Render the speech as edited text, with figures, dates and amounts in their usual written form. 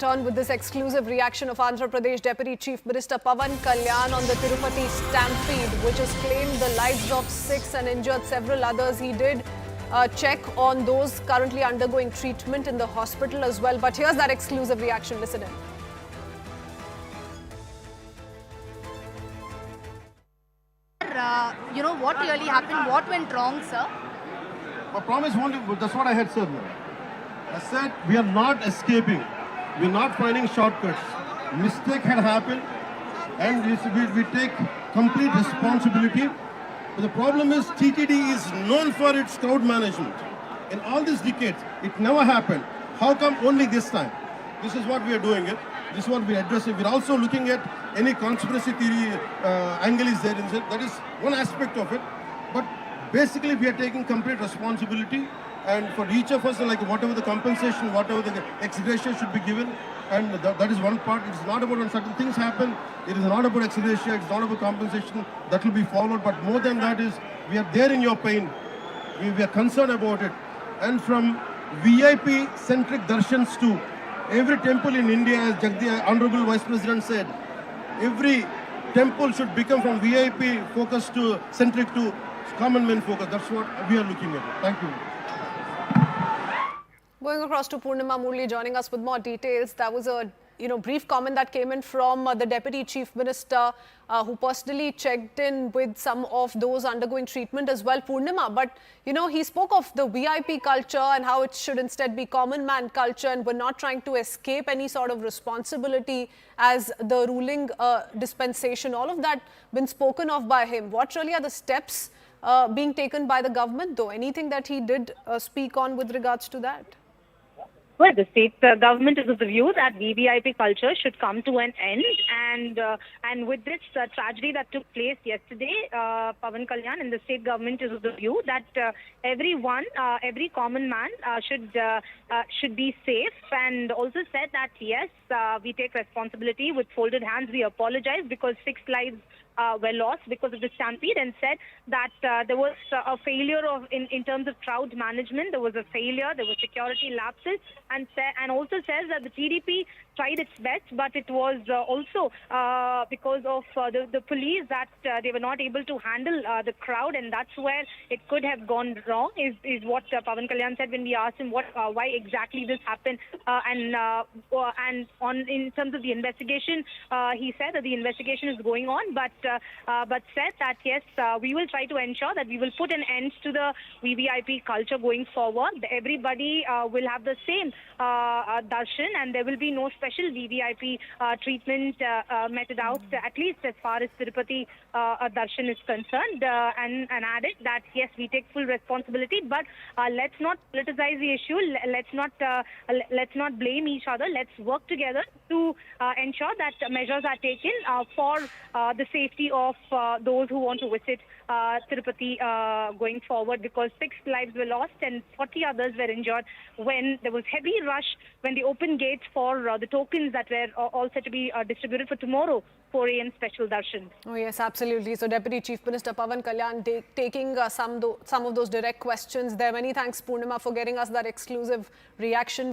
On with this exclusive reaction of Andhra Pradesh Deputy Chief Minister Pawan Kalyan on the Tirupati stampede, which has claimed the lives of 6 and injured several others. He did check on those currently undergoing treatment in the hospital as well. But here's that exclusive reaction. Listen in. What really happened? What went wrong, sir? I promise that's what I had said. I said we are not escaping. We're not finding shortcuts. Mistake had happened and we take complete responsibility. But the problem is TTD is known for its crowd management. In all these decades, it never happened. How come only this time? This is what we are doing it. This is what we are addressing. We're also looking at any conspiracy theory angle is there. That is one aspect of it. But basically we are taking complete responsibility. And for each of us, like whatever the compensation, whatever the ex gratia should be given, and that is one part. It's not about when certain things happen. It is not about ex gratia. It's not about compensation. That will be followed. But more than that is, we are there in your pain. We are concerned about it. And from VIP-centric darshans to every temple in India, as Jagdi, Honorable Vice President said, every temple should become from VIP focus to centric to common man focus. That's what we are looking at. Thank you. Going across to Purnima Murli, joining us with more details. That was a brief comment that came in from the Deputy Chief Minister, who personally checked in with some of those undergoing treatment as well, Purnima. But he spoke of the VIP culture and how it should instead be common man culture, and we're not trying to escape any sort of responsibility as the ruling dispensation. All of that been spoken of by him. What really are the steps being taken by the government, though? Anything that he did speak on with regards to that? Well, the state government is of the view that VVIP culture should come to an end, and with this tragedy that took place yesterday, Pawan Kalyan and the state government is of the view that everyone, every common man should be safe, and also said that yes, we take responsibility with folded hands. We apologize because 6 lives were lost because of the stampede, and said that there was a failure in terms of crowd management. There was a failure. There were security lapses, and also says that the TDP tried its best, but it was also because of the police that they were not able to handle the crowd, and that's where it could have gone wrong. Is what Pawan Kalyan said when we asked him why exactly this happened, and in terms of the investigation, he said that the investigation is going on, but said that yes, we will try to ensure that we will put an end to the VVIP culture going forward. Everybody will have the same darshan, and there will be no special VVIP treatment meted out, at least as far as Tirupati darshan is concerned, and added that yes, we take full responsibility, but let's not politicize the issue. Let's not blame each other. Let's work together to ensure that measures are taken for the safety of those who want to visit Tirupati going forward, because 6 lives were lost and 40 others were injured when there was heavy rush when they opened gates for the tokens that were all set to be distributed for tomorrow 4 a.m. special darshan. Oh yes, absolutely. So Deputy Chief Minister Pawan Kalyan taking some of those direct questions there. Many thanks, Purnima, for getting us that exclusive reaction.